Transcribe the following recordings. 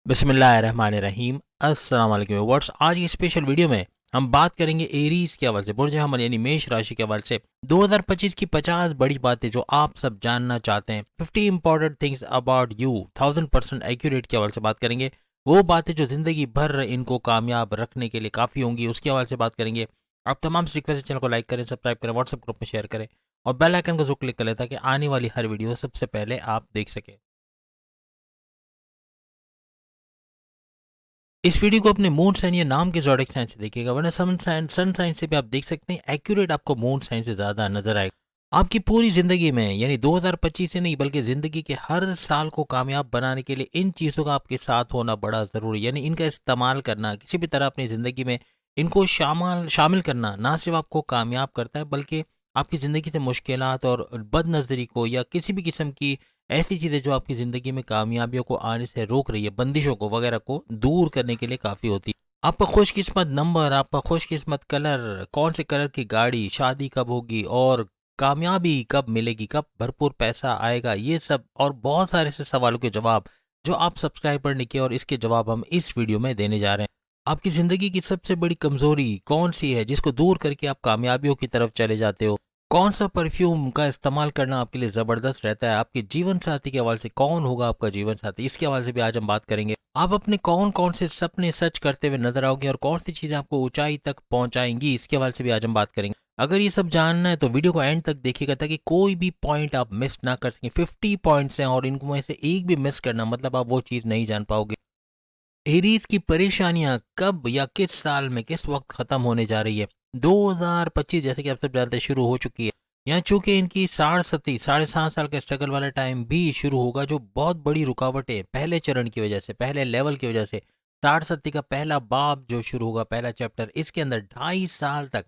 बिस्मिल्लाहिर्रहमानिर्रहीम। अस्सलाम वालेकुम व्यूअर्स। आज की स्पेशल वीडियो में हम बात करेंगे एरीज के हवाले से, बुर्ज हमल यानी मेष राशि के हवाले से 2025 की 50 बड़ी बातें जो आप सब जानना चाहते हैं। 50 important things about you 1000% accurate के हवाले से बात करेंगे। वो बातें जो जिंदगी भर इनको कामयाब रखने के लिए काफ़ी होंगी, उसके हवाले से बात करेंगे। आप तमाम से रिक्वेस्ट है, चैनल को लाइक करें, सब्सक्राइब करें, व्हाट्सएप ग्रुप में शेयर करें और बेल आइकन को जरूर क्लिक करें ताकि आने वाली हर वीडियो सबसे पहले आप देख सकें। इस वीडियो को अपने मून साइन या नाम के ज़ोडिएक साइन से देखिएगा, वरना सन साइन से भी आप देख सकते हैं। एक्यूरेट आपको मून साइन से ज़्यादा नजर आएगा। आपकी पूरी ज़िंदगी में यानी 2025 से नहीं बल्कि ज़िंदगी के हर साल को कामयाब बनाने के लिए इन चीज़ों का आपके साथ होना बड़ा ज़रूरी है। यानी इनका इस्तेमाल करना किसी भी तरह अपनी ज़िंदगी में इनको शामिल शामिल करना ना सिर्फ आपको कामयाब करता है बल्कि आपकी ज़िंदगी से मुश्किलात और बदनज़री को या किसी भी किस्म की ऐसी चीज़ें जो आपकी ज़िंदगी में कामयाबियों को आने से रोक रही है, बंदिशों को वगैरह को दूर करने के लिए काफ़ी होती है। आपका खुशकिस्मत नंबर, आपका खुशकिस्मत कलर, कौन से कलर की गाड़ी, शादी कब होगी और कामयाबी कब मिलेगी, कब भरपूर पैसा आएगा, ये सब और बहुत सारे ऐसे सवालों के जवाब जो आप सब्सक्राइबर ने किए और इसके जवाब हम इस वीडियो में देने जा रहे हैं। आपकी ज़िंदगी की सबसे बड़ी कमज़ोरी कौन सी है जिसको दूर करके आप कामयाबियों की तरफ चले जाते हो? कौन सा परफ्यूम का इस्तेमाल करना आपके लिए ज़बरदस्त रहता है? आपके जीवन साथी के हवाले से कौन होगा आपका जीवन साथी, इसके हवाले से भी आज हम बात करेंगे। आप अपने कौन कौन से सपने सच करते हुए नजर आओगे और कौन सी चीज़ें आपको ऊंचाई तक पहुंचाएंगी, इसके हवाले से भी आज हम बात करेंगे। अगर ये सब जानना है तो वीडियो को एंड तक देखिएगा ताकि कोई भी पॉइंट आप मिस ना कर सकें। 50 पॉइंट्स हैं और इनको में से एक भी मिस करना मतलब आप वो चीज़ नहीं जान पाओगे। एरीज की परेशानियां कब या किस साल में किस वक्त खत्म होने जा रही है? 2025 जैसे कि आप सब जानते हैं शुरू हो चुकी है। यहाँ चूंकि इनकी 7.5 साल का स्ट्रगल वाला टाइम भी शुरू होगा, जो बहुत बड़ी रुकावट है पहले चरण की वजह से, पहले लेवल की वजह से। 60 का पहला बाब जो शुरू होगा, पहला चैप्टर, इसके अंदर 2.5 साल तक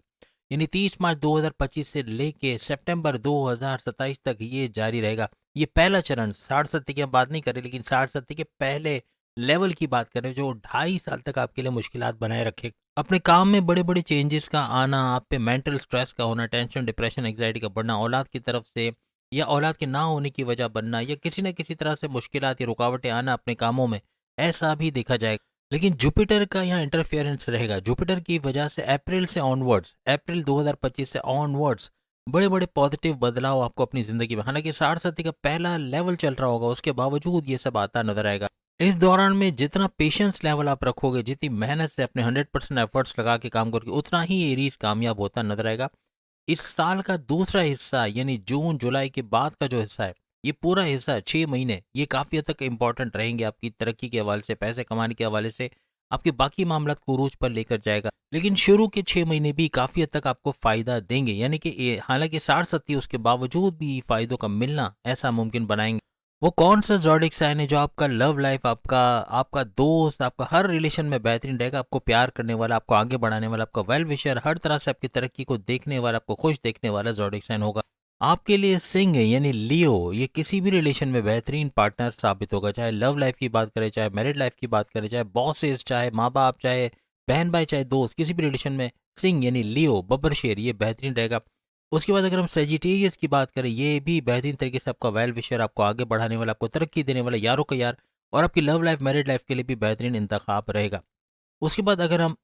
यानी 30 मार्च 2025 से लेके सितंबर 2027 तक ये जारी रहेगा। ये पहला चरण 60 की हम बात नहीं कर रहे, लेकिन 60 के पहले लेवल की बात करें जो 2.5 साल तक आपके लिए मुश्किलात बनाए रखे। अपने काम में बड़े बड़े चेंजेस का आना, आप पे मेंटल स्ट्रेस का होना, टेंशन, डिप्रेशन, एंग्जाइटी का बढ़ना, औलाद की तरफ से या औलाद के ना होने की वजह बनना या किसी न किसी तरह से मुश्किलात या रुकावटें आना अपने कामों में, ऐसा भी देखा जाएगा। लेकिन जुपिटर का यहाँ इंटरफेरेंस रहेगा। जुपिटर की वजह से अप्रैल से ऑनवर्ड्स, अप्रैल 2025 से ऑनवर्ड्स बड़े बड़े पॉजिटिव बदलाव आपको अपनी जिंदगी में, हालांकि 60 का पहला लेवल चल रहा होगा उसके बावजूद ये सब आता नजर आएगा। इस दौरान में जितना पेशेंस लेवल आप रखोगे, जितनी मेहनत से अपने 100% एफर्ट्स लगा के काम करोगे, उतना ही एरीज कामयाब होता नजर आएगा। इस साल का दूसरा हिस्सा यानी जून जुलाई के बाद का जो हिस्सा है, ये पूरा हिस्सा 6 महीने, ये काफ़ी हद तक इंपॉर्टेंट रहेंगे आपकी तरक्की के हवाले से, पैसे कमाने के हवाले से, आपके बाकी मामला को उरूज पर लेकर जाएगा। लेकिन शुरू के 6 महीने भी काफ़ी हद तक आपको फ़ायदा देंगे, यानी कि हालांकि 60 उसके बावजूद भी फ़ायदों का मिलना ऐसा मुमकिन बनाएंगे। वो कौन सा ज़ोडिएक साइन है जो आपका लव लाइफ, आपका आपका दोस्त, आपका हर रिलेशन में बेहतरीन रहेगा, आपको प्यार करने वाला, आपको आगे बढ़ाने वाला, आपका वेल विशर, हर तरह से आपकी तरक्की को देखने वाला, आपको खुश देखने वाला ज़ोडिएक साइन होगा? आपके लिए सिंह है यानी लियो, ये किसी भी रिलेशन में बेहतरीन पार्टनर साबित होगा, चाहे लव लाइफ की बात करें, चाहे मैरिड लाइफ की बात करें, चाहे बॉसेस, चाहे माँ बाप, चाहे बहन भाई, चाहे दोस्त, किसी भी रिलेशन में सिंह यानी लियो, बब्बर शेर, ये बेहतरीन रहेगा। उसके बाद अगर हम सेजिटेरियस की बात करें, ये भी बेहतरीन तरीके से आपका वेल विशर, आपको आगे बढ़ाने वाला, आपको तरक्की देने वाला, यारों का यार, और आपकी लव लाइफ, मैरिड लाइफ के लिए भी बेहतरीन इंतखाब रहेगा। उसके बाद अगर हम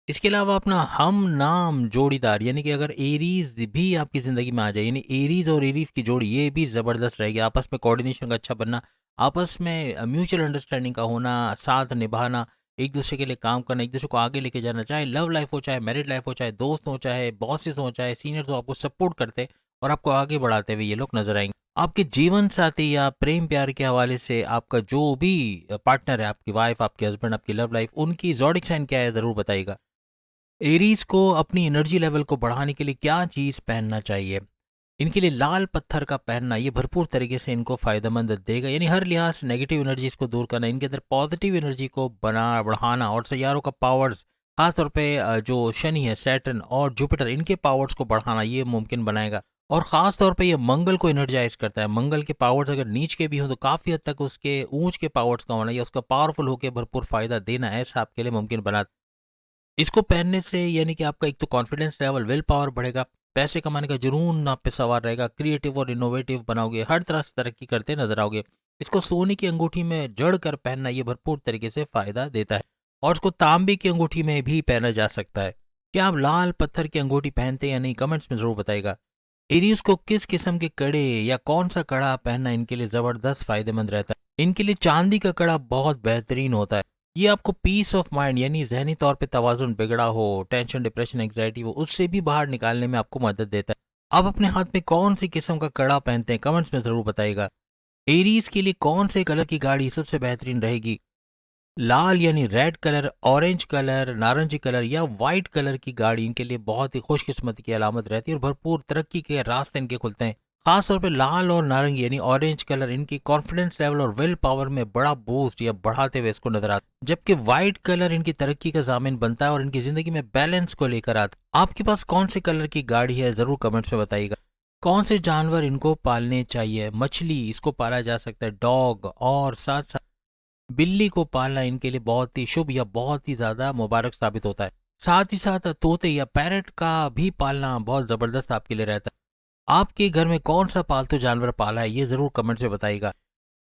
इसके अलावा अपना हम नाम जोड़ीदार यानी कि अगर एरीज भी आपकी ज़िंदगी में आ जाए, यानी एरीज और एरीज की जोड़ी ये भी ज़बरदस्त रहेगी। आपस में कोऑर्डिनेशन का अच्छा बनना, आपस में म्यूचुअल अंडरस्टैंडिंग का होना, साथ निभाना, एक दूसरे के लिए काम करना, एक दूसरे को आगे लेके जाना, चाहे लव लाइफ हो, चाहे मैरिड लाइफ हो, चाहे दोस्त हो, चाहे बॉसेस हो, चाहे सीनियर्स हो, आपको सपोर्ट करते और आपको आगे बढ़ाते हुए ये लोग नजर आएंगे। आपके जीवन साथी या प्रेम प्यार के हवाले से आपका जो भी पार्टनर है, आपकी वाइफ, आपके हस्बैंड, आपकी लव लाइफ, उनकी ज़ोडिएक साइन क्या है ज़रूर बताइएगा। एरीज को अपनी एनर्जी लेवल को बढ़ाने के लिए क्या चीज़ पहनना चाहिए? इनके लिए लाल पत्थर का पहनना ये भरपूर तरीके से इनको फायदेमंद देगा, यानी हर लिहाज से नेगेटिव एनर्जीज को दूर करना, इनके अंदर पॉजिटिव एनर्जी को बना बढ़ाना और सैयारों का पावर्स, खासतौर पे जो शनि है, सैटर्न और जुपिटर, इनके पावर्स को बढ़ाना ये मुमकिन बनाएगा। और ख़ास तौर पे ये मंगल को एनर्जाइज करता है। मंगल के पावर्स अगर नीच के भी हो तो काफ़ी हद तक उसके ऊंच के पावर्स का होना या उसका पावरफुल होकर भरपूर फ़ायदा देना ऐसा आपके लिए मुमकिन बना। इसको पहनने से यानी कि आपका एक तो कॉन्फिडेंस लेवल, विल पावर बढ़ेगा, पैसे कमाने का जुनून आप पे सवार रहेगा, क्रिएटिव और इनोवेटिव बनाओगे, हर तरह से तरक्की करते नजर आओगे। इसको सोने की अंगूठी में जड़ कर पहनना ये भरपूर तरीके से फायदा देता है, और इसको तांबे की अंगूठी में भी पहना जा सकता है। क्या आप लाल पत्थर की अंगूठी पहनते हैं या नहीं, कमेंट्स में जरूर बताइएगा। एरीज को किस किस्म के कड़े या कौन सा कड़ा पहनना इनके लिए जबरदस्त फायदेमंद रहता है। इनके लिए चांदी का कड़ा बहुत बेहतरीन होता है। ये आपको पीस ऑफ माइंड यानी जहनी तौर पे तवाजुन बिगड़ा हो, टेंशन डिप्रेशन एंग्जाइटी हो, उससे भी बाहर निकालने में आपको मदद देता है। आप अपने हाथ में कौन सी किस्म का कड़ा पहनते हैं, कमेंट्स में जरूर बताइएगा। एरीज के लिए कौन से कलर की गाड़ी सबसे बेहतरीन रहेगी, लाल यानी रेड कलर, ऑरेंज कलर, नारंगी कलर या वाइट कलर की गाड़ी इनके लिए बहुत ही खुशकिस्मती की अलामत रहती है और भरपूर तरक्की के रास्ते इनके खुलते हैं। खासतौर पे लाल और नारंगी यानी ऑरेंज कलर इनकी कॉन्फिडेंस लेवल और विल पावर में बड़ा बूस्ट या बढ़ाते हुए इसको नजर आता है, जबकि व्हाइट कलर इनकी तरक्की का जामिन बनता है और इनकी जिंदगी में बैलेंस को लेकर आता है। आपके पास कौन से कलर की गाड़ी है, जरूर कमेंट्स में बताइएगा। कौन से जानवर इनको पालने चाहिए, मछली इसको पाला जा सकता है, डॉग, और साथ साथ बिल्ली को पालना इनके लिए बहुत ही शुभ या बहुत ही ज्यादा मुबारक साबित होता है। साथ ही साथ तोते या पैरट का भी पालना बहुत जबरदस्त आपके लिए रहता है। आपके घर में कौन सा पालतू जानवर पाला है, ये जरूर कमेंट में बताइएगा।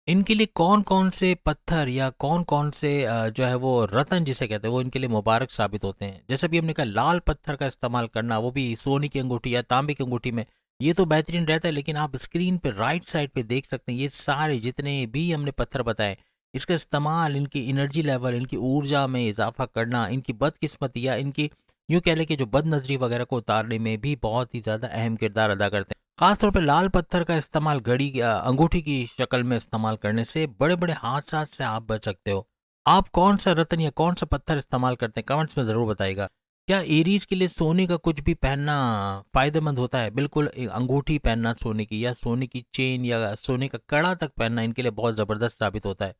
इनके लिए कौन कौन से पत्थर या कौन कौन से जो है वो रतन जिसे कहते हैं वो इनके लिए मुबारक साबित होते हैं। जैसे भी हमने कहा लाल पत्थर का इस्तेमाल करना, वो भी सोने की अंगूठी या तांबे की अंगूठी में, ये तो बेहतरीन रहता है। लेकिन आप स्क्रीन पे राइट साइड पे देख सकते हैं ये सारे जितने भी हमने पत्थर बताए, इसका इस्तेमाल इनकी एनर्जी लेवल, इनकी ऊर्जा में इजाफा करना, इनकी बदकिस्मती या इनकी यूं कह लें कि जो बदनजरी वगैरह को उतारने में भी बहुत ही ज्यादा अहम किरदार अदा करते हैं। खासतौर पर लाल पत्थर का इस्तेमाल घड़ी अंगूठी की शक्ल में इस्तेमाल करने से बड़े बड़े हादसा से आप बच सकते हो। आप कौन सा रत्न या कौन सा पत्थर इस्तेमाल करते हैं, कमेंट्स में जरूर बताइएगा। क्या एरीज के लिए सोने का कुछ भी पहनना फायदेमंद होता है? बिल्कुल, अंगूठी पहनना सोने की या सोने की चेन या सोने का कड़ा तक पहनना इनके लिए बहुत जबरदस्त साबित होता है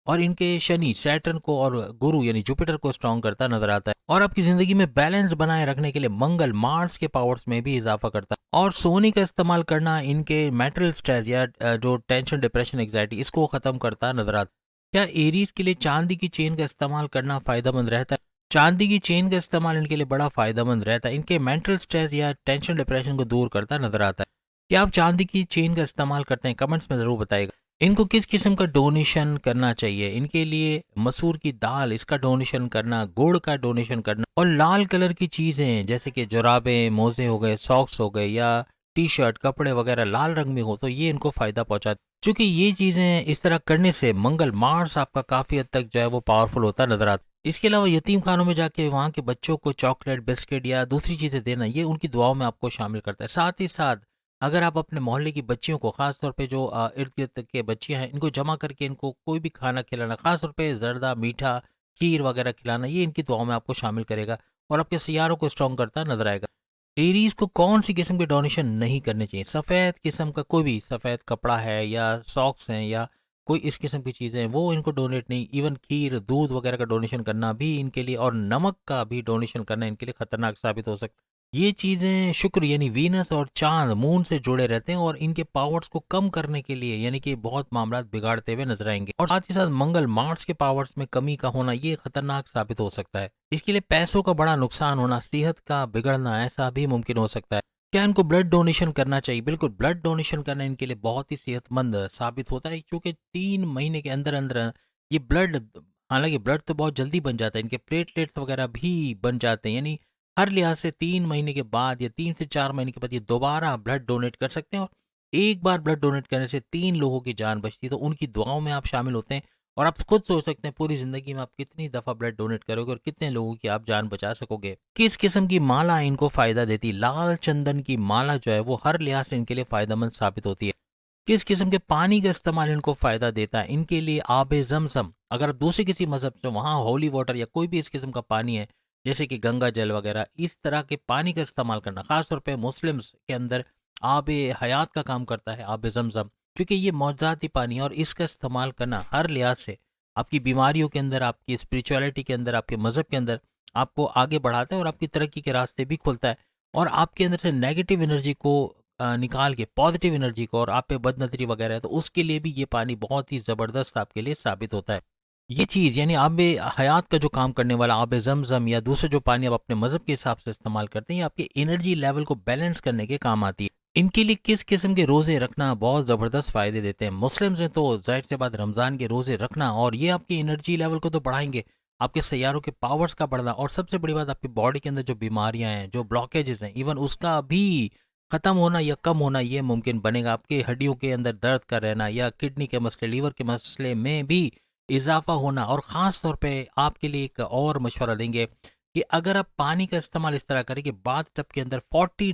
और इनके शनि सैटर्न को और गुरु यानी जुपिटर को स्ट्रॉन्ग करता नजर आता है और आपकी जिंदगी में बैलेंस बनाए रखने के लिए मंगल मार्स के पावर्स में भी इजाफा करता है। और सोने का इस्तेमाल करना इनके मेंटल स्ट्रेस या जो टेंशन डिप्रेशन एग्जाइटी इसको खत्म करता नजर आता है। क्या एरीज के लिए चांदी की चेन का इस्तेमाल करना फायदेमंद रहता है? चांदी की चेन का इस्तेमाल इनके लिए बड़ा फायदेमंद रहता है, इनके मेंटल स्ट्रेस या टेंशन डिप्रेशन को दूर करता नजर आता है। क्या आप चांदी की चेन का इस्तेमाल करते हैं, कमेंट्स में जरूर बताइएगा। इनको किस किस्म का डोनेशन करना चाहिए? इनके लिए मसूर की दाल इसका डोनेशन करना, गुड़ का डोनेशन करना और लाल कलर की चीजें जैसे कि जुराबे, मोजे हो गए, सॉक्स हो गए या टी शर्ट कपड़े वगैरह लाल रंग में हो तो ये इनको फायदा पहुंचाते। क्योंकि ये चीजें इस तरह करने से मंगल मार्स आपका काफी हद तक जो है वो पावरफुल होता नजर आता है। इसके अलावा यतीम खानों में जाके वहाँ के बच्चों को चॉकलेट, बिस्किट या दूसरी चीजें देना ये उनकी दुआओं में आपको शामिल करता है। साथ ही साथ अगर आप अपने मोहल्ले की बच्चियों को, खास तौर पे जो इर्द गिर्द के बच्चियां हैं, इनको जमा करके इनको कोई भी खाना खिलाना, खास तौर पे जर्दा, मीठा, खीर वगैरह खिलाना, ये इनकी दुआओं में आपको शामिल करेगा और आपके सियारों को स्ट्रॉन्ग करता नजर आएगा। एरीज को कौन सी किस्म के डोनेशन नहीं करने चाहिए? सफ़ेद किस्म का कोई भी सफ़ेद कपड़ा है या सॉक्स हैं या कोई इस किस्म की चीज़ें हैं वो इनको डोनेट नहीं। इवन खीर, दूध वगैरह का डोनेशन करना भी इनके लिए और नमक का भी डोनेशन करना इनके लिए खतरनाक साबित हो सकता है। ये चीज़ें शुक्र यानी वीनस और चांद, मून से जुड़े रहते हैं और इनके पावर्स को कम करने के लिए यानी कि बहुत मामला बिगाड़ते हुए नजर आएंगे। और साथ ही साथ मंगल मार्स के पावर्स में कमी का होना ये खतरनाक साबित हो सकता है। इसके लिए पैसों का बड़ा नुकसान होना, सेहत का बिगड़ना ऐसा भी मुमकिन हो सकता है। क्या इनको ब्लड डोनेशन करना चाहिए? बिल्कुल, ब्लड डोनेशन करना इनके लिए बहुत ही सेहतमंद साबित होता है क्योंकि 3 महीने के अंदर अंदर ये ब्लड, हालांकि ब्लड तो बहुत जल्दी बन जाता है, इनके प्लेटलेट्स वगैरह भी बन जाते हैं, यानी हर लिहाज से 3 महीने के बाद या 3 से 4 महीने के बाद ये दोबारा ब्लड डोनेट कर सकते हैं। और एक बार ब्लड डोनेट करने से 3 लोगों की जान बचती है, तो उनकी दुआओं में आप शामिल होते हैं और आप खुद सोच सकते हैं पूरी जिंदगी में आप कितनी दफा ब्लड डोनेट करोगे और कितने लोगों की आप जान बचा सकोगे। किस किस्म की माला इनको फायदा देती? लाल चंदन की माला जो है वो हर लिहाज से इनके लिए फायदेमंद साबित होती है। किस किस्म के पानी का इस्तेमाल इनको फायदा देता है? इनके लिए आबे जमजम, अगर आप दूसरे किसी मजहब से वहाँ होली वाटर या कोई भी इस किस्म का पानी है जैसे कि गंगा जल वगैरह, इस तरह के पानी का इस्तेमाल करना, खासतौर पे मुस्लिम्स के अंदर आबे हयात का काम करता है आबे जमजम, क्योंकि ये मौजूदाती पानी है और इसका इस्तेमाल करना हर लिहाज से आपकी बीमारियों के अंदर, आपकी स्पिरिचुअलिटी के अंदर, आपके मजहब के अंदर आपको आगे बढ़ाता है और आपकी तरक्की के रास्ते भी खुलता है और आपके अंदर से नेगेटिव एनर्जी को निकाल के पॉजिटिव एनर्जी को, और आप पे बदनजरी वगैरह है तो उसके लिए भी ये पानी बहुत ही ज़बरदस्त आपके लिए साबित होता है। ये चीज़ यानी आबे हयात का जो काम करने वाला आबे ज़मज़म या दूसरे जो पानी आप अपने मज़हब के हिसाब से इस्तेमाल करते हैं, ये आपके एनर्जी लेवल को बैलेंस करने के काम आती है। इनके लिए किस किस्म के रोज़े रखना बहुत ज़बरदस्त फ़ायदे देते हैं। मुस्लिम्स हैं तो ज़ाहिर-सी बात रमज़ान के रोज़े रखना और ये आपकी एनर्जी लेवल को तो बढ़ाएँगे, आपके सैयारों के पावर्स का बढ़ना और सबसे बड़ी बात आपकी बॉडी के अंदर जो बीमारियाँ हैं, जो ब्लॉकेजेज़ हैं, इवन उसका भी ख़त्म होना या कम होना ये मुमकिन बनेगा। आपकी हड्डियों के अंदर दर्द का रहना या किडनी के मसले, लीवर के मसले में भी इज़ाफ़ा होना और ख़ास तौर पे आपके लिए एक और मशवरा देंगे कि अगर आप पानी का इस्तेमाल इस तरह करें कि बाथ टब के अंदर 40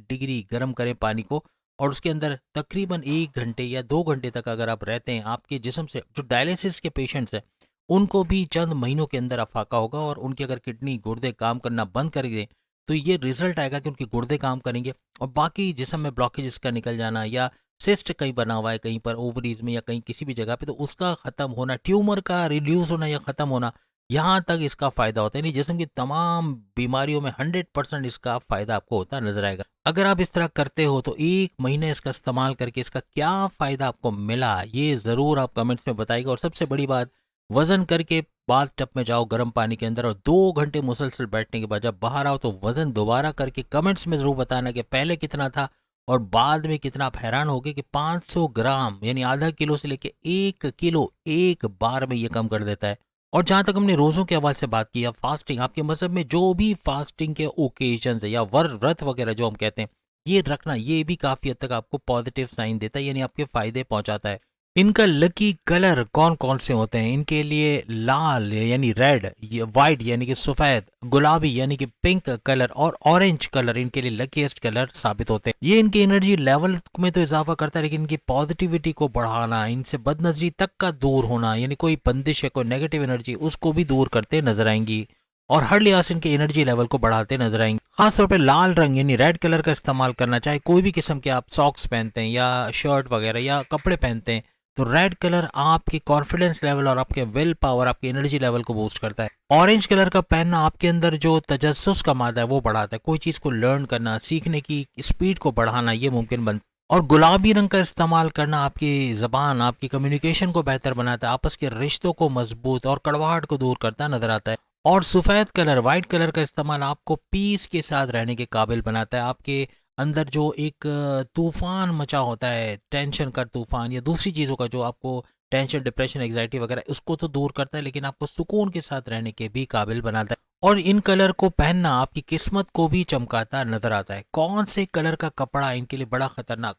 डिग्री गर्म करें पानी को और उसके अंदर तकरीबन 1 घंटे या 2 घंटे तक अगर आप रहते हैं, आपके जिस्म से जो डायलिसिस के पेशेंट्स हैं उनको भी चंद महीनों के अंदर अफाका होगा और उनकी अगर किडनी गुर्दे काम करना बंद कर दें तो ये रिजल्ट आएगा कि उनके गुर्दे काम करेंगे और बाकी जिस्म में ब्लॉकेज का निकल जाना या सिस्ट कहीं बना हुआ है कहीं पर ओवरीज में या कहीं किसी भी जगह पे तो उसका ख़त्म होना, ट्यूमर का रिड्यूस होना या ख़त्म होना, यहाँ तक इसका फ़ायदा होता है। यानी जिस्म की तमाम बीमारियों में 100% इसका फ़ायदा आपको होता नज़र आएगा। अगर आप इस तरह करते हो तो 1 महीने इसका इस्तेमाल करके इसका क्या फ़ायदा आपको मिला ये ज़रूर आप कमेंट्स में बताइएगा। और सबसे बड़ी बात, वज़न करके बाथ टब में जाओ गर्म पानी के अंदर और 2 घंटे मुसलसल बैठने के बाद जब बाहर आओ तो वज़न दोबारा करके कमेंट्स में ज़रूर बताना कि पहले कितना था और बाद में कितना। आप हैरान होगे कि 500 ग्राम यानी आधा किलो से लेके 1 किलो एक बार में ये कम कर देता है। और जहाँ तक हमने रोज़ों के हवाले से बात की या फास्टिंग, आपके मज़हब में जो भी फास्टिंग के ओकेजन्स है या व्रत वगैरह जो हम कहते हैं, ये रखना ये भी काफ़ी हद तक आपको पॉजिटिव साइन देता है, यानी आपके फ़ायदे पहुँचाता है। इनका लकी कलर कौन कौन से होते हैं? इनके लिए लाल यानी रेड, वाइट यानी कि सफ़ेद, गुलाबी यानी कि पिंक कलर और ऑरेंज कलर इनके लिए लकीएस्ट कलर साबित होते हैं। ये इनकी एनर्जी लेवल में तो इजाफा करता है लेकिन इनकी पॉजिटिविटी को बढ़ाना, इनसे बदनजरी तक का दूर होना, यानी कोई बंदिश है कोई नेगेटिव एनर्जी उसको भी दूर करते नजर आएंगी और हर लिहाज से इनके एनर्जी लेवल को बढ़ाते नजर आएंगे। खासतौर पे लाल रंग यानी रेड कलर का इस्तेमाल करना, चाहे कोई भी किस्म के आप सॉक्स पहनते हैं या शर्ट वगैरह या कपड़े पहनते हैं तो रेड कलर आपकी कॉन्फिडेंस लेवल और आपके विल पावर, आपकी एनर्जी लेवल को बूस्ट करता है। ऑरेंज कलर का पहनना आपके अंदर जो तजस्सुस का मादा है वो बढ़ाता है, कोई चीज़ को लर्न करना, सीखने की स्पीड को बढ़ाना ये मुमकिन बनता है। और गुलाबी रंग का इस्तेमाल करना आपकी ज़बान, आपकी कम्युनिकेशन को बेहतर बनाता है, आपस के रिश्तों को मजबूत और कड़वाहट को दूर करता नजर आता है। और सफ़ेद कलर, वाइट कलर का इस्तेमाल आपको पीस के साथ रहने के काबिल बनाता है, आपके अंदर जो एक तूफान मचा होता है, टेंशन का तूफान या दूसरी चीज़ों का जो आपको टेंशन, डिप्रेशन, एग्जाइटी वगैरह उसको तो दूर करता है लेकिन आपको सुकून के साथ रहने के भी काबिल बनाता है। और इन कलर को पहनना आपकी किस्मत को भी चमकाता नजर आता है। कौन से कलर का कपड़ा इनके लिए बड़ा खतरनाक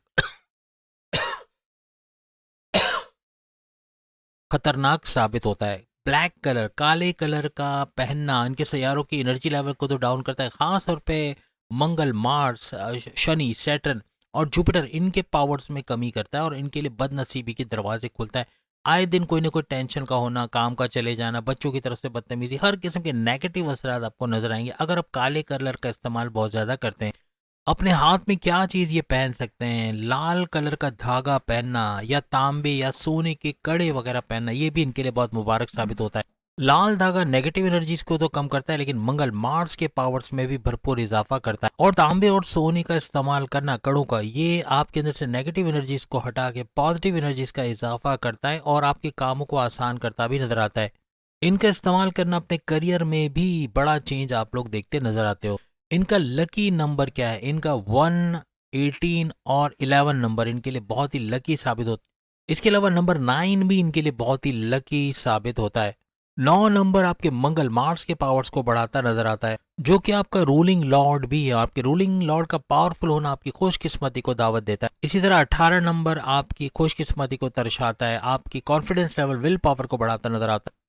खतरनाक साबित होता है? ब्लैक कलर, काले कलर का पहनना इनके सैयारों की एनर्जी लेवल को तो डाउन करता है, खास तौर पे मंगल, मार्स, शनि, सैटर्न और जुपिटर इनके पावर्स में कमी करता है और इनके लिए बदनसीबी के दरवाजे खुलता है। आए दिन कोई ना कोई टेंशन का होना, काम का चले जाना, बच्चों की तरफ से बदतमीजी, हर किस्म के नेगेटिव असरात आपको नजर आएंगे अगर आप काले कलर का इस्तेमाल बहुत ज़्यादा करते हैं। अपने हाथ में क्या चीज़ ये पहन सकते हैं? लाल कलर का धागा पहनना या तांबे या सोने के कड़े वगैरह पहनना ये भी इनके लिए बहुत मुबारक साबित होता है। लाल धागा नेगेटिव एनर्जीज को तो कम करता है लेकिन मंगल, मार्स के पावर्स में भी भरपूर इजाफा करता है। और तांबे और सोने का इस्तेमाल करना, कड़ों का, ये आपके अंदर से नेगेटिव एनर्जीज को हटा के पॉजिटिव एनर्जीज का इजाफा करता है और आपके कामों को आसान करता भी नजर आता है। इनका इस्तेमाल करना अपने करियर में भी बड़ा चेंज आप लोग देखते नजर आते हो। इनका लकी नंबर क्या है? इनका 1, 18 और 11 नंबर इनके लिए बहुत ही लकी साबित होता है। इसके अलावा नंबर 9 भी इनके लिए बहुत ही लकी साबित होता है। 9 नंबर आपके मंगल, मार्स के पावर्स को बढ़ाता नजर आता है जो कि आपका रूलिंग लॉर्ड भी है। आपके रूलिंग लॉर्ड का पावरफुल होना आपकी खुशकिस्मती को दावत देता है। इसी तरह 18 नंबर आपकी खुशकिस्मती को दर्शाता है, आपकी कॉन्फिडेंस लेवल, विल पावर को बढ़ाता नजर आता है।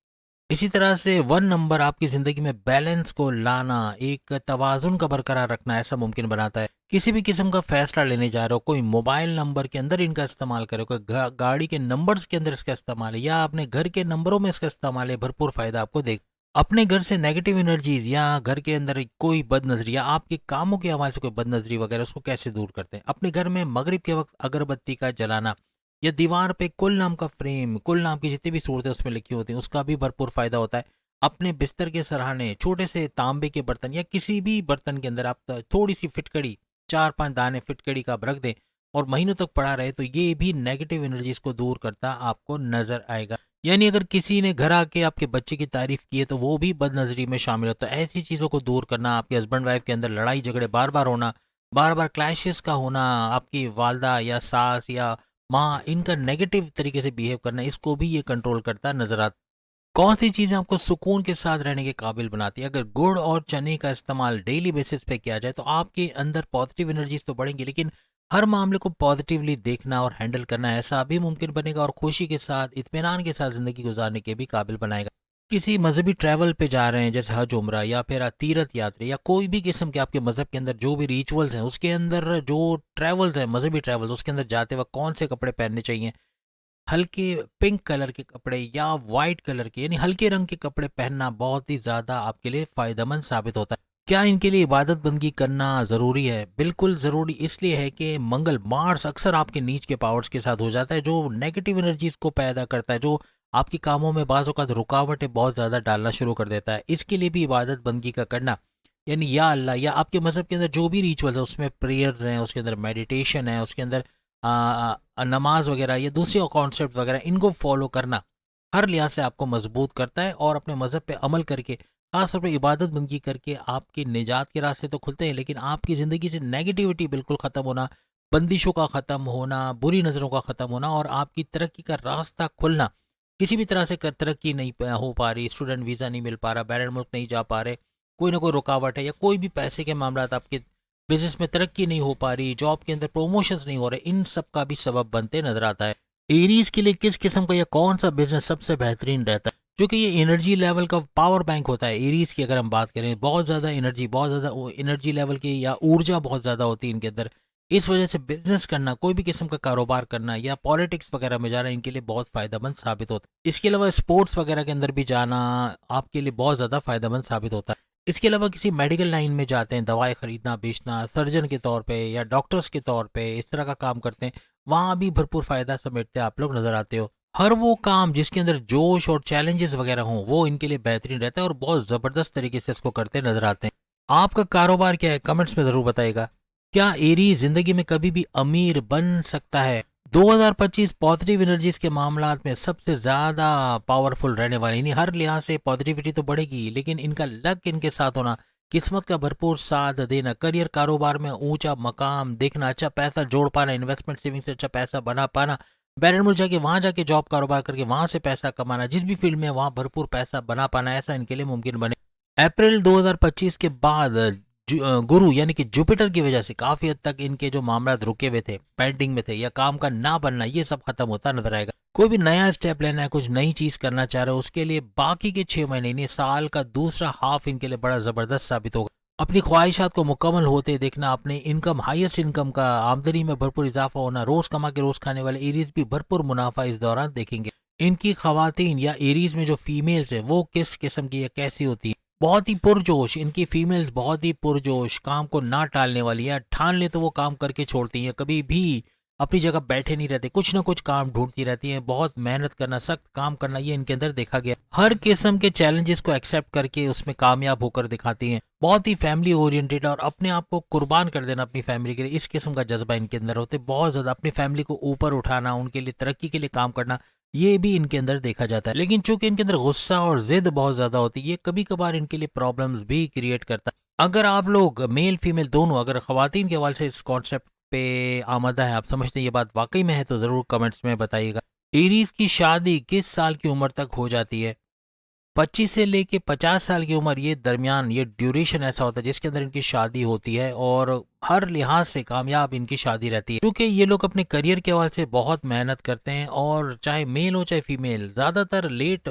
इसी तरह से 1 नंबर आपकी ज़िंदगी में बैलेंस को लाना, एक तवाज़ुन का बरकरार रखना ऐसा मुमकिन बनाता है। किसी भी किस्म का फैसला लेने जा रहे हो, कोई मोबाइल नंबर के अंदर इनका इस्तेमाल करो, कोई गाड़ी के नंबर्स के अंदर इसका इस्तेमाल है या अपने घर के नंबरों में इसका इस्तेमाल है, भरपूर फ़ायदा आपको दे। अपने घर से नेगेटिव एनर्जीज या घर के अंदर कोई बदनजरी या आपके कामों के हवाले से कोई बदनजरी वगैरह उसको कैसे दूर करते हैं? अपने घर में मगरिब के वक्त अगरबत्ती का जलाना या दीवार पे कुल नाम का फ्रेम, कुल नाम की जितनी भी सूरतें उसमें लिखी होती हैं उसका भी भरपूर फायदा होता है। अपने बिस्तर के सराहने छोटे से तांबे के बर्तन या किसी भी बर्तन के अंदर आप थोड़ी सी फिटकड़ी, 4-5 दाने फिटकड़ी का आप रख दें और महीनों तक पड़ा रहे तो ये भी नेगेटिव एनर्जीज को दूर करता आपको नजर आएगा। यानी अगर किसी ने घर आके आपके बच्चे की तारीफ की है तो वो भी बदनजरी में शामिल होता है। ऐसी चीज़ों को दूर करना, आपके हस्बैंड वाइफ के अंदर लड़ाई झगड़े बार बार होना, बार बार क्लैशेस का होना, आपकी वालदा या सास या माँ, इनका नेगेटिव तरीके से बिहेव करना, इसको भी ये कंट्रोल करता नजर आता। कौन सी चीज़ें आपको सुकून के साथ रहने के काबिल बनाती है? अगर गुड़ और चने का इस्तेमाल डेली बेसिस पे किया जाए तो आपके अंदर पॉजिटिव एनर्जीज तो बढ़ेंगी, लेकिन हर मामले को पॉजिटिवली देखना और हैंडल करना ऐसा भी मुमकिन बनेगा और खुशी के साथ, इत्मीनान के साथ ज़िंदगी गुजारने के भी काबिल बनाएगा। किसी मजहबी ट्रैवल पे जा रहे हैं जैसे हज उम्रा या फिर तीर्थ यात्रा, या कोई भी किस्म के आपके मज़हब के अंदर जो भी रिचुअल्स हैं, उसके अंदर जो ट्रैवल्स हैं, मजहबी ट्रैवल्स, उसके अंदर जाते वक्त कौन से कपड़े पहनने चाहिए? हल्के पिंक कलर के कपड़े या वाइट कलर के, यानी हल्के रंग के कपड़े पहनना बहुत ही ज़्यादा आपके लिए फ़ायदेमंद साबित होता है। क्या इनके लिए इबादत बंदगी करना ज़रूरी है? बिल्कुल ज़रूरी इसलिए है कि मंगल, मार्स अक्सर आपके नीच के पावर्स के साथ हो जाता है, जो नेगेटिव एनर्जीज़ को पैदा करता है, जो आपके कामों में बाज़ औक़ात रुकावटें बहुत ज़्यादा डालना शुरू कर देता है। इसके लिए भी इबादत बंदगी का करना, यानी या अल्लाह, या आपके मज़हब के अंदर जो भी रिचुअल्स है, उसमें प्रेयर्स हैं, उसके अंदर मेडिटेशन है, उसके अंदर नमाज वगैरह या दूसरे कॉन्सेप्ट वगैरह, इनको फॉलो करना हर लिहाज से आपको मजबूत करता है। और अपने मज़हब पे अमल करके, खासतौर पे इबादत बंदगी करके, आपकी निजात के रास्ते तो खुलते हैं, लेकिन आपकी ज़िंदगी से नेगेटिविटी बिल्कुल ख़त्म होना, बंदिशों का ख़त्म होना, बुरी नज़रों का ख़त्म होना और आपकी तरक्की का रास्ता खुलना। किसी भी तरह से तरक्की नहीं हो पा रही, स्टूडेंट वीज़ा नहीं मिल पा रहा, बैरन मुल्क नहीं जा पा रहे, कोई ना कोई रुकावट है, या कोई भी पैसे के मामला आपके बिजनेस में तरक्की नहीं हो पा रही, जॉब के अंदर प्रमोशंस नहीं हो रहे, इन सब का भी सबब बनते नजर आता है। एरीज के लिए किस किस्म का या कौन सा बिजनेस सबसे बेहतरीन रहता है? क्योंकि ये एनर्जी लेवल का पावर बैंक होता है। एरीज की अगर हम बात करें, बहुत ज़्यादा एनर्जी, बहुत ज़्यादा एनर्जी लेवल की या ऊर्जा बहुत ज़्यादा होती है इनके अंदर। इस वजह से बिजनेस करना, कोई भी किस्म का कारोबार करना या पॉलिटिक्स वगैरह में जाना इनके लिए बहुत फ़ायदेमंद साबित होता है। इसके अलावा स्पोर्ट्स वगैरह के अंदर भी जाना आपके लिए बहुत ज़्यादा फ़ायदेमंद साबित होता है। इसके अलावा किसी मेडिकल लाइन में जाते हैं, दवाई खरीदना, बेचना, सर्जन के तौर पे या डॉक्टर्स के तौर पे इस तरह का काम करते हैं, वहाँ भी भरपूर फ़ायदा समेटते आप लोग नज़र आते हो। हर वो काम जिसके अंदर जोश और चैलेंजेस वगैरह हों, वो इनके लिए बेहतरीन रहता है और बहुत ज़बरदस्त तरीके से इसको करते नज़र आते हैं। आपका कारोबार क्या है? कमेंट्स में ज़रूर बताइएगा। क्या एरी ज़िंदगी में कभी भी अमीर बन सकता है? 2025 पॉजिटिव एनर्जीज के मामलात में सबसे ज़्यादा पावरफुल रहने वाले, यानी हर लिहाज से पॉजिटिविटी तो बढ़ेगी, लेकिन इनका लक इनके साथ होना, किस्मत का भरपूर साथ देना, करियर कारोबार में ऊंचा मकाम देखना, अच्छा पैसा जोड़ पाना, इन्वेस्टमेंट सेविंग से अच्छा पैसा बना पाना, बैरन जाके वहाँ जाके जॉब कारोबार करके वहाँ से पैसा कमाना, जिस भी फील्ड में वहाँ भरपूर पैसा बना पाना, ऐसा इनके लिए मुमकिन बने। अप्रैल 2025 के बाद गुरु यानी कि जुपिटर की वजह से काफी हद तक इनके जो मामला रुके हुए थे, पेंडिंग में थे, या काम का ना बनना, ये सब खत्म होता नजर आएगा। कोई भी नया स्टेप लेना है, कुछ नई चीज करना चाह रहे हो, उसके लिए बाकी के 6 महीने, यानी साल का दूसरा हाफ इनके लिए बड़ा जबरदस्त साबित होगा। अपनी ख्वाहिशात को मुकम्मल होते देखना, अपने इनकम, हाईएस्ट इनकम का, आमदनी में भरपूर इजाफा होना, रोज कमा के रोज खाने वाले एरीज भी भरपूर मुनाफा इस दौरान देखेंगे। इनकी खवातीन या एरीज में जो फीमेल्स है, वो किस किस्म की या कैसी होती है? बहुत ही पुरजोश, इनकी फीमेल्स बहुत ही पुरजोश, काम को ना टालने वाली है, ठान ले तो वो काम करके छोड़ती हैं, कभी भी अपनी जगह बैठे नहीं रहते, कुछ ना कुछ काम ढूंढती रहती हैं, बहुत मेहनत करना, सख्त काम करना, ये इनके अंदर देखा गया। हर किस्म के चैलेंजेस को एक्सेप्ट करके उसमें कामयाब होकर दिखाती हैं। बहुत ही फैमिली ओरिएंटेड और अपने आप को कुर्बान कर देना अपनी फैमिली के लिए, इस किस्म का जज्बा इनके अंदर होते, बहुत ज्यादा अपनी फैमिली को ऊपर उठाना, उनके लिए तरक्की के लिए काम करना, ये भी इनके अंदर देखा जाता है। लेकिन चूंकि इनके अंदर गुस्सा और जिद बहुत ज्यादा होती है, ये कभी कभार इनके लिए प्रॉब्लम्स भी क्रिएट करता है। अगर आप लोग मेल फीमेल दोनों, अगर खवातीन के हवाले से इस कॉन्सेप्ट पे आमदा है, आप समझते हैं ये बात वाकई में है, तो जरूर कमेंट्स में बताइएगा। एरीज की शादी किस साल की उम्र तक हो जाती है? 25 से लेके 50 साल की उम्र, ये दरमियान, ये ड्यूरेशन ऐसा होता है जिसके अंदर इनकी शादी होती है और हर लिहाज से कामयाब इनकी शादी रहती है, क्योंकि ये लोग अपने करियर के हवाले से बहुत मेहनत करते हैं। और चाहे मेल हो चाहे फीमेल, ज़्यादातर लेट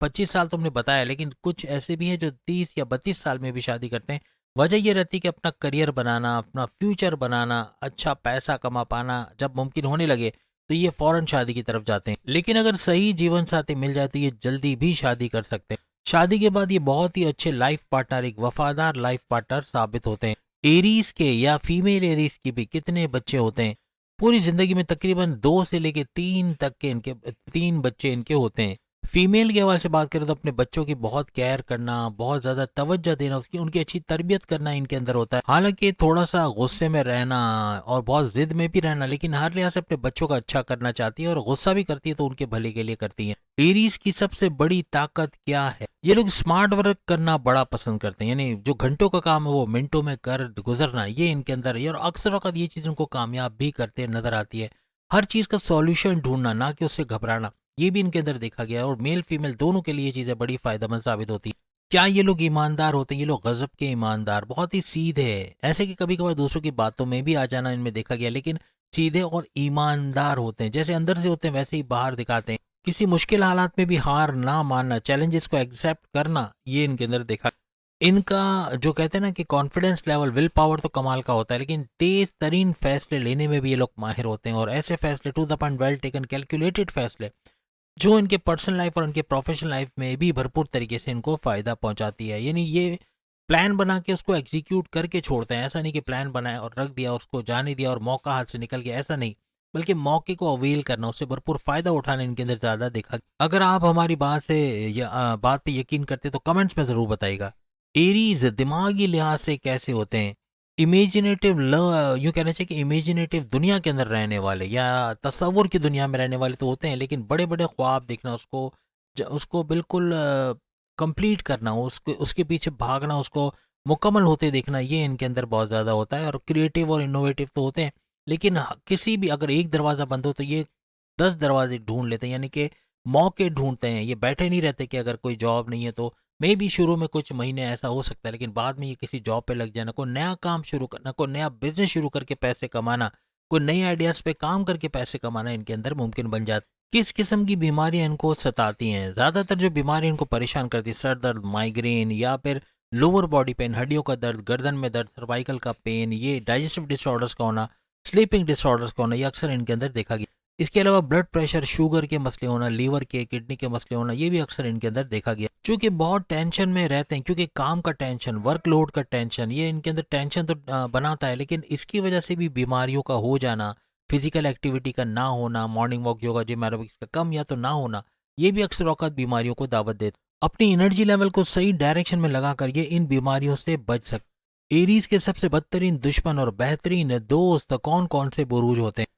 25 साल तुमने बताया, लेकिन कुछ ऐसे भी हैं जो 30 या 32 साल में भी शादी करते हैं। वजह ये रहती है कि अपना करियर बनाना, अपना फ्यूचर बनाना, अच्छा पैसा कमा पाना जब मुमकिन होने लगे, तो ये फौरन शादी की तरफ जाते हैं। लेकिन अगर सही जीवन साथी मिल जाए तो ये जल्दी भी शादी कर सकते हैं। शादी के बाद ये बहुत ही अच्छे लाइफ पार्टनर, एक वफादार लाइफ पार्टनर साबित होते हैं। एरीज के या फीमेल एरीज की भी कितने बच्चे होते हैं? पूरी जिंदगी में तकरीबन 2 से लेके 3 तक के इनके 3 बच्चे इनके होते हैं। फीमेल के हवाले से बात करें तो अपने बच्चों की बहुत केयर करना, बहुत ज्यादा तवज्जो देना, उसकी उनकी अच्छी तरबियत करना इनके अंदर होता है। हालांकि थोड़ा सा गुस्से में रहना और बहुत जिद में भी रहना, लेकिन हर लिहाज से अपने बच्चों का अच्छा करना चाहती है और गुस्सा भी करती है तो उनके भले के लिए करती है। एरीज की सबसे बड़ी ताकत क्या है? ये लोग स्मार्ट वर्क करना बड़ा पसंद करते हैं, यानी जो घंटों का काम है वो मिनटों में कर गुजरना, ये इनके अंदर है। और अक्सर वक्त ये चीज़ उनको कामयाब भी करते नजर आती है। हर चीज़ का सॉल्यूशन ढूंढना, ना कि उससे घबराना, ये भी इनके अंदर देखा गया है। और मेल फीमेल दोनों के लिए ये चीज़ें बड़ी फायदेमंद साबित होती है। क्या ये लोग ईमानदार होते हैं? ये लोग गजब के ईमानदार, बहुत ही सीधे हैं, ऐसे कि कभी कभार दूसरों की बातों में भी आ जाना इनमें देखा गया, लेकिन सीधे और ईमानदार होते हैं। जैसे अंदर से होते हैं वैसे ही बाहर दिखाते हैं। किसी मुश्किल हालात में भी हार ना मानना, चैलेंजेस को एक्सेप्ट करना, ये इनके अंदर देखा। इनका जो कहते हैं ना कि कॉन्फिडेंस लेवल, विल पावर तो कमाल का होता है, लेकिन तेज तरीन फैसले लेने में भी ये लोग माहिर होते हैं। और ऐसे फैसले, to the point, well taken, calculated फैसले, जो इनके पर्सनल लाइफ और इनके प्रोफेशनल लाइफ में भी भरपूर तरीके से इनको फायदा पहुंचाती है। यानी ये प्लान बना के उसको एग्जीक्यूट करके छोड़ते हैं। ऐसा नहीं कि प्लान बनाया और रख दिया, उसको जाने दिया और मौका हाथ से निकल गया, ऐसा नहीं, बल्कि मौके को अवेल करना, उससे भरपूर फायदा उठाना इनके अंदर ज्यादा देखा। अगर आप हमारी बात से या बात पे यकीन करते तो कमेंट्स में जरूर बताइएगा। एरीज दिमागी लिहाज से कैसे होते हैं? इमेजिनेटिव, यूँ कहना चाहिए कि इमेजिनेटिव दुनिया के अंदर रहने वाले या तसव्वुर की दुनिया में रहने वाले तो होते हैं, लेकिन बड़े बड़े ख्वाब देखना, उसको बिल्कुल कंप्लीट करना, उसके उसके पीछे भागना, उसको मुकम्मल होते देखना, ये इनके अंदर बहुत ज़्यादा होता है। और क्रिएटिव और इनोवेटिव तो होते हैं, लेकिन किसी भी, अगर एक दरवाज़ा बंद हो तो ये 10 दरवाजे ढूंढ लेते हैं, यानी कि मौके ढूंढते हैं। ये बैठे नहीं रहते कि अगर कोई जॉब नहीं है तो मे भी शुरू में कुछ महीने ऐसा हो सकता है, लेकिन बाद में ये किसी जॉब पे लग जाना, कोई नया काम शुरू करना, कोई नया बिजनेस शुरू करके पैसे कमाना, कोई नए आइडियाज पे काम करके पैसे कमाना इनके अंदर मुमकिन बन जाता है। किस किस्म की बीमारियां इनको सताती हैं? ज़्यादातर जो बीमारी इनको परेशान करती है, सर दर्द, माइग्रेन, या फिर लोअर बॉडी पेन, हड्डियों का दर्द, गर्दन में दर्द, सर्वाइकल का पेन, ये डाइजेस्टिव डिसऑर्डर्स का होना, स्लीपिंग डिसऑर्डर्स का होना, ये अक्सर इनके अंदर देखा गया। इसके अलावा ब्लड प्रेशर, शुगर के मसले होना, लीवर के, किडनी के मसले होना, ये भी अक्सर इनके अंदर देखा गया। चूंकि बहुत टेंशन में रहते हैं, क्योंकि काम का टेंशन, वर्कलोड का टेंशन, ये इनके अंदर टेंशन तो बनाता है, लेकिन इसकी वजह से भी बीमारियों का हो जाना, फिजिकल एक्टिविटी का ना होना, morning walk, yoga, gym, aerobics का कम या तो ना होना, ये भी अक्सर औकात बीमारियों को दावत देता है। अपनी एनर्जी लेवल को सही डायरेक्शन में लगा कर ये इन बीमारियों से बच सकते। एरीज के सबसे बदतरीन दुश्मन और बेहतरीन दोस्त कौन कौन से बुरूज होते हैं?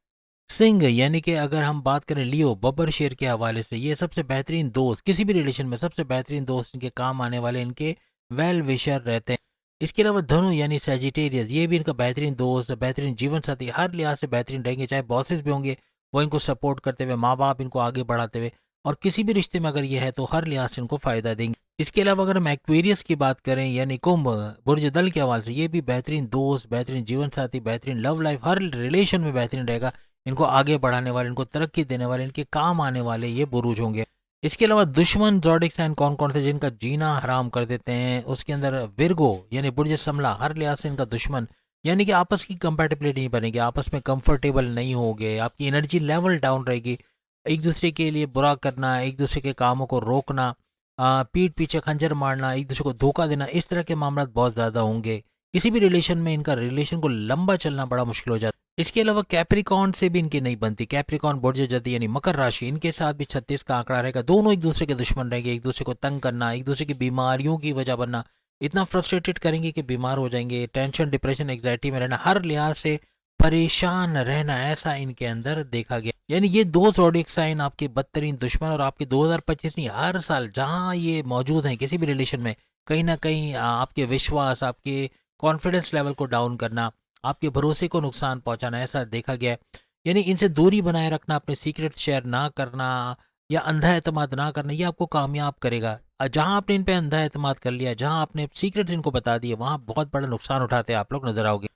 सिंह, यानी कि अगर हम बात करें लियो, बब्बर शेर के हवाले से, ये सबसे बेहतरीन दोस्त, किसी भी रिलेशन में सबसे बेहतरीन दोस्त, इनके काम आने वाले, इनके वेल विशर रहते हैं। इसके अलावा धनु यानी सैजिटेरियस, ये भी इनका बेहतरीन दोस्त, बेहतरीन जीवन साथी, हर लिहाज से बेहतरीन रहेंगे। चाहे बॉसेस भी होंगे, वो इनको सपोर्ट करते हुए, माँ बाप इनको आगे बढ़ाते हुए, और किसी भी रिश्ते में अगर ये है तो हर लिहाज से इनको फायदा देंगे। इसके अलावा अगर हम एक्वेरियस की बात करें, यानी कुंभ, बुर्ज दल के हवाले से, ये भी बेहतरीन दोस्त, बेहतरीन जीवन साथी, बेहतरीन लव लाइफ, हर रिलेशन में बेहतरीन रहेगा। इनको आगे बढ़ाने वाले, इनको तरक्की देने वाले, इनके काम आने वाले ये बुरूज होंगे। इसके अलावा दुश्मन ज़ोडिक साइन कौन कौन से जिनका जीना हराम कर देते हैं? उसके अंदर विर्गो यानी बुर्ज समला, हर लिहाज से इनका दुश्मन, यानी कि आपस की कंपेटेबिलिटी नहीं बनेगी, आपस में कंफर्टेबल नहीं होगे, आपकी एनर्जी लेवल डाउन रहेगी, एक दूसरे के लिए बुरा करना, एक दूसरे के कामों को रोकना, पीठ पीछे खंजर मारना, एक दूसरे को धोखा देना, इस तरह के मामला बहुत ज़्यादा होंगे। किसी भी रिलेशन में इनका रिलेशन को लंबा चलना बड़ा मुश्किल हो जाता है। इसके अलावा कैप्रिकॉन से भी इनकी नहीं बनती। कैप्रिकॉन बुर्ज जदी यानी मकर राशि, इनके साथ भी 36 का आंकड़ा रहेगा। दोनों एक दूसरे के दुश्मन रहेंगे, एक दूसरे को तंग करना, एक दूसरे की बीमारियों की वजह बनना, इतना फ्रस्ट्रेटेड करेंगे कि बीमार हो जाएंगे, टेंशन, डिप्रेशन, एग्जाइटी में रहना, हर लिहाज से परेशान रहना, ऐसा इनके अंदर देखा गया। यानी ये दो ज़ोडिएक साइन आपके बदतरीन दुश्मन, और आपके 2025 नहीं, हर साल जहां ये मौजूद हैं किसी भी रिलेशन में, कहीं ना कहीं आपके विश्वास, आपके कॉन्फिडेंस लेवल को डाउन करना, आपके भरोसे को नुकसान पहुंचाना, ऐसा देखा गया है। यानी इनसे दूरी बनाए रखना, अपने सीक्रेट शेयर ना करना या अंधा एतमाद ना करना, ये आपको कामयाब करेगा। जहां आपने इन पे अंधा एतमाद कर लिया, जहां आपने सीक्रेट्स इनको बता दिए, वहां बहुत बड़ा नुकसान उठाते आप लोग नजर आओगे।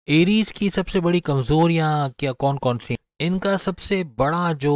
एरीज की सबसे बड़ी कमजोरियां क्या कौन कौन सी? इनका सबसे बड़ा जो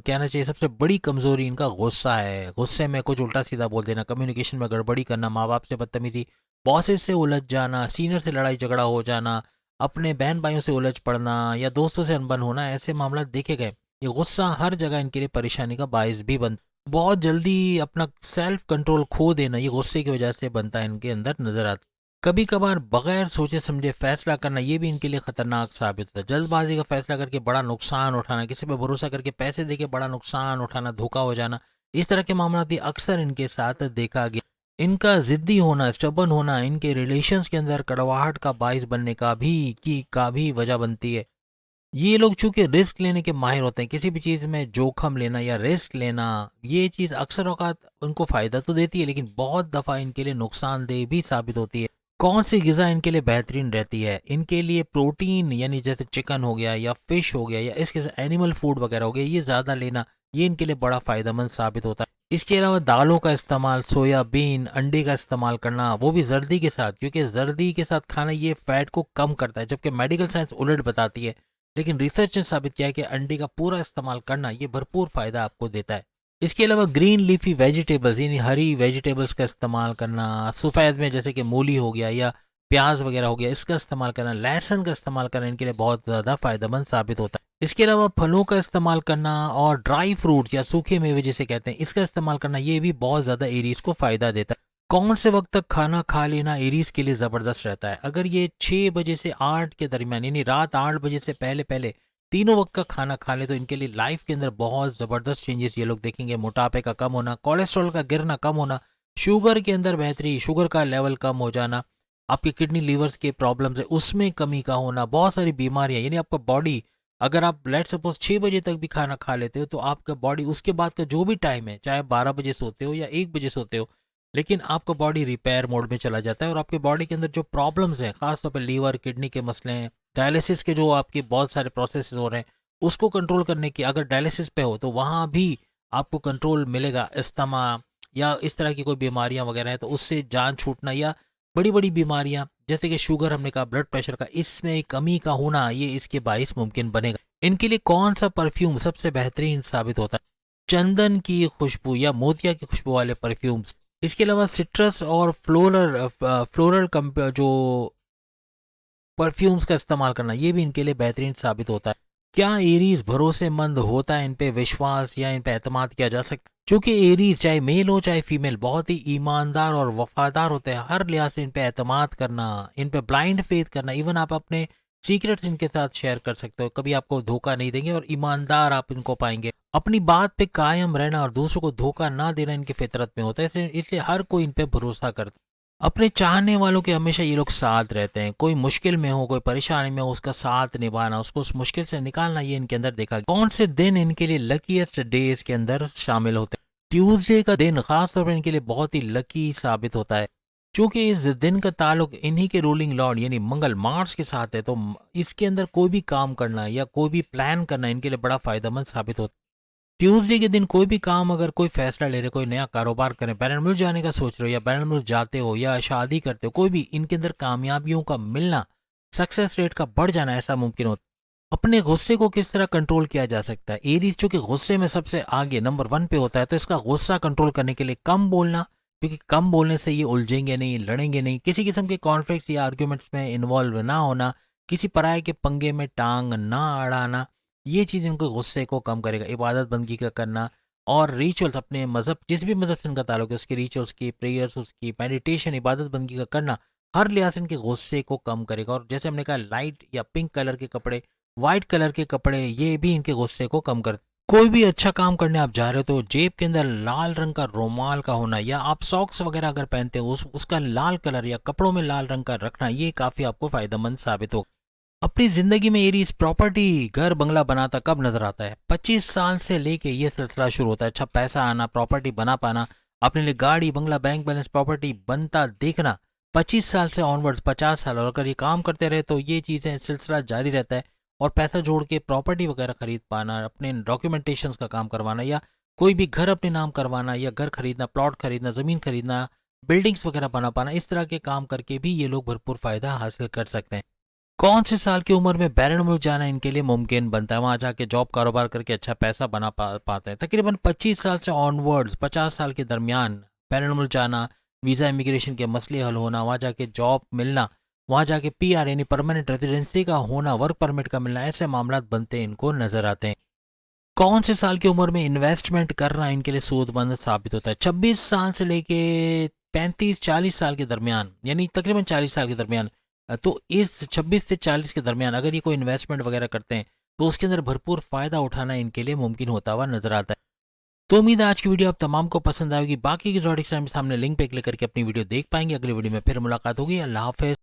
कहना चाहिए, सबसे बड़ी कमजोरी इनका गुस्सा है। गुस्से में कुछ उल्टा सीधा बोल देना, कम्युनिकेशन में गड़बड़ी करना, माँ बाप से बदतमीजी, बॉसेस से उलझ जाना, सीनियर से लड़ाई झगड़ा हो जाना, अपने बहन भाइयों से उलझ पड़ना, या दोस्तों से अनबन होना, ऐसे मामला देखे गए। ये गुस्सा हर जगह इनके लिए परेशानी का बायस भी बन, बहुत जल्दी अपना सेल्फ कंट्रोल खो देना, ये गुस्से की वजह से बनता है, इनके अंदर नजर आता। कभी कभार बगैर सोचे समझे फैसला करना, ये भी इनके लिए खतरनाक साबित होता है। जल्दबाजी का फैसला करके बड़ा नुकसान उठाना, किसी पर भरोसा करके पैसे देके बड़ा नुकसान उठाना, धोखा हो जाना, इस तरह के मामला भी अक्सर इनके साथ देखा गया। इनका जिद्दी होना, स्टबन होना, इनके रिलेशंस के अंदर कड़वाहट का बाइस बनने का भी वजह बनती है। ये लोग चूंकि रिस्क लेने के माहिर होते हैं, किसी भी चीज़ में जोखम लेना या रिस्क लेना, ये चीज़ अक्सर औकात उनको फ़ायदा तो देती है लेकिन बहुत दफ़ा इनके लिए नुकसानदेह भी साबित होती है। कौन सी ग़िज़ा इनके लिए बेहतरीन रहती है? इनके लिए प्रोटीन यानी जैसे चिकन हो गया या फ़िश हो गया या इसके एनिमल फूड वगैरह हो गया, ये ज़्यादा लेना, ये इनके लिए बड़ा फ़ायदेमंद साबित होता है। इसके अलावा दालों का इस्तेमाल, सोयाबीन, अंडे का इस्तेमाल करना, वो भी जर्दी के साथ, क्योंकि जर्दी के साथ खाना ये फैट को कम करता है, जबकि मेडिकल साइंस उलट बताती है। लेकिन रिसर्च ने साबित किया है कि अंडे का पूरा इस्तेमाल करना ये भरपूर फ़ायदा आपको देता है। इसके अलावा ग्रीन लीफी वेजिटेबल्स यानी हरी वेजिटेबल्स का इस्तेमाल करना, सफ़ेद में जैसे कि मूली हो गया या प्याज वगैरह हो गया, इसका इस्तेमाल करना, लहसुन का इस्तेमाल करना इनके लिए बहुत ज़्यादा फ़ायदेमंद साबित होता है। इसके अलावा फलों का इस्तेमाल करना और ड्राई फ्रूट्स या सूखे मेवे जिसे कहते हैं, इसका इस्तेमाल करना ये भी बहुत ज़्यादा एरीज को फ़ायदा देता है। कौन से वक्त तक खाना खा लेना एरीज के लिए ज़बरदस्त रहता है? अगर ये 6 बजे से 8 के दरमियान यानी रात 8 बजे से पहले पहले तीनों वक्त का खाना खा ले तो इनके लिए लाइफ के अंदर बहुत ज़बरदस्त चेंजेस ये लोग देखेंगे। मोटापे का कम होना, कोलेस्ट्रॉल का गिरना कम होना, शुगर के अंदर बेहतरी, शुगर का लेवल कम हो जाना, आपके किडनी लीवर्स के प्रॉब्लम्स है उसमें कमी का होना, बहुत सारी बीमारियां, यानी आपका बॉडी, अगर आप लेट सपोज 6 बजे तक भी खाना खा लेते हो तो आपका बॉडी उसके बाद का जो भी टाइम है, चाहे 12 बजे सोते हो या 1 बजे सोते हो, लेकिन आपका बॉडी रिपेयर मोड में चला जाता है और आपके बॉडी के अंदर जो प्रॉब्लम्स हैं, खासतौर पर लीवर किडनी के मसले हैं, डायलिसिस के जो आपके बहुत सारे प्रोसेस हो रहे हैं, उसको कंट्रोल करने की, अगर डायलिसिस पे हो तो वहाँ भी आपको कंट्रोल मिलेगा। अस्थमा या इस तरह की कोई बीमारियां वगैरह हैं तो उससे जान छूटना, या बड़ी बड़ी बीमारियां जैसे कि शुगर, हमने कहा ब्लड प्रेशर का, इसमें कमी का होना, ये इसके बाइस मुमकिन बनेगा। इनके लिए कौन सा परफ्यूम सबसे बेहतरीन साबित होता है? चंदन की खुशबू या मोतिया की खुशबू वाले परफ्यूम्स। इसके अलावा सिट्रस और फ्लोरल जो परफ्यूम्स का इस्तेमाल करना, ये भी इनके लिए बेहतरीन साबित होता है। क्या एरीज भरोसेमंद होता है? इन पे विश्वास या इन पे एतमाद किया जा सकता है? क्योंकि एरीज चाहे मेल हो चाहे फीमेल बहुत ही ईमानदार और वफादार होते हैं, हर लिहाज से इन पे एतमाद करना, इन पे ब्लाइंड फेथ करना, इवन आप अपने सीक्रेट्स इनके साथ शेयर कर सकते हो, कभी आपको धोखा नहीं देंगे और ईमानदार आप इनको पाएंगे। अपनी बात पे कायम रहना और दूसरों को धोखा ना देना इनकी फितरत में होता है, इसलिए हर कोई इन पे भरोसा करता है। अपने चाहने वालों के हमेशा ये लोग साथ रहते हैं, कोई मुश्किल में हो, कोई परेशानी में हो, उसका साथ निभाना, उसको उस मुश्किल से निकालना, ये इनके अंदर देखा। कौन से दिन इनके लिए लकीएस्ट डेज के अंदर शामिल होते हैं? ट्यूसडे का दिन खासतौर पर इनके लिए बहुत ही लकी साबित होता है, क्योंकि इस दिन का ताल्लुक इन्हीं के रूलिंग लॉर्ड यानी मंगल, मार्स के साथ है, तो इसके अंदर कोई भी काम करना या कोई भी प्लान करना इनके लिए बड़ा फायदेमंद साबित होता है। ट्यूसडे के दिन कोई भी काम, अगर कोई फैसला ले रहे, कोई नया कारोबार करें, बैरन मुल्क जाने का सोच रहे हो या बैरन मुल्क जाते हो या शादी करते हो, कोई भी, इनके अंदर कामयाबियों का मिलना, सक्सेस रेट का बढ़ जाना ऐसा मुमकिन होता है। अपने गुस्से को किस तरह कंट्रोल किया जा सकता है? एरीज चूंकि गुस्से में सबसे आगे नंबर 1 पे होता है, तो इसका गुस्सा कंट्रोल करने के लिए कम बोलना, क्योंकि कम बोलने से ये उलझेंगे नहीं, लड़ेंगे नहीं, किसी किस्म के कॉन्फ्लिक्ट्स या आर्ग्यूमेंट्स में इन्वॉल्व ना होना, किसी पराये के पंगे में टांग ना अड़ाना, ये चीज़ इनको गुस्से को कम करेगा। इबादत बंदगी का करना और रिचुअल्स, अपने मज़हब, जिस भी मज़हब से इनका ताल्लुक है उसके रिचुअल्स की, प्रेयर्स, उसकी मेडिटेशन, इबादत बंदगी का करना, हर लिहाज से इनके गुस्से को कम करेगा। और जैसे हमने कहा, लाइट या पिंक कलर के कपड़े, वाइट कलर के कपड़े, ये भी इनके गुस्से को कम कर। कोई भी अच्छा काम करने आप जा रहे हो तो जेब के अंदर लाल रंग का रोमाल का होना, या आप सॉक्स वगैरह अगर पहनते हो उसका लाल कलर या कपड़ों में लाल रंग का रखना, ये काफ़ी आपको फायदेमंद साबित होगा। अपनी जिंदगी में एरीज प्रॉपर्टी, घर बंगला बनाता कब नजर आता है? 25 साल से लेके ये सिलसिला शुरू होता है। अच्छा पैसा आना, प्रॉपर्टी बना पाना, अपने लिए गाड़ी बंगला, बैंक बैलेंस, प्रॉपर्टी बनता देखना, 25 साल से ऑनवर्ड्स, 50 साल, और अगर ये काम करते रहे तो ये चीज़ें सिलसिला जारी रहता है। और पैसा जोड़ के प्रॉपर्टी वगैरह खरीद पाना, अपने डॉक्यूमेंटेशन का काम करवाना, या कोई भी घर अपने नाम करवाना, या घर खरीदना, प्लॉट खरीदना, ज़मीन खरीदना, बिल्डिंग्स वगैरह बना पाना, इस तरह के काम करके भी ये लोग भरपूर फायदा हासिल कर सकते हैं। कौन से साल की उम्र में बैरन मुल्क जाना इनके लिए मुमकिन बनता है? वहाँ जाके जॉब कारोबार करके अच्छा पैसा बना पाते हैं। तकरीबन 25 साल से ऑनवर्ड्स, 50 साल के दरमियान बैरन मुल्क जाना, वीज़ा इमिग्रेशन के मसले हल होना, वहाँ जाके जॉब मिलना, वहाँ जाके पीआर यानी परमानेंट रेजिडेंसी का होना, वर्क परमिट का मिलना, ऐसे मामला बनते इनको नजर आते हैं। कौन से साल की उम्र में इन्वेस्टमेंट करना इनके लिए सूदमंद साबित होता है? 26 साल से लेके 35-40 साल के दरमियान, यानी तकरीबन 40 साल के दरमियान। तो इस 26 से 40 के दरमियान अगर ये कोई इन्वेस्टमेंट वगैरह करते हैं तो उसके अंदर भरपूर फ़ायदा उठाना इनके लिए मुमकिन होता हुआ नजर आता है। तो उम्मीद है आज की वीडियो आप तमाम को पसंद आएगी। बाकी की सामने लिंक पे क्लिक करके अपनी वीडियो देख पाएंगे। अगली वीडियो में फिर मुलाकात होगी। अल्लाह हाफिज़।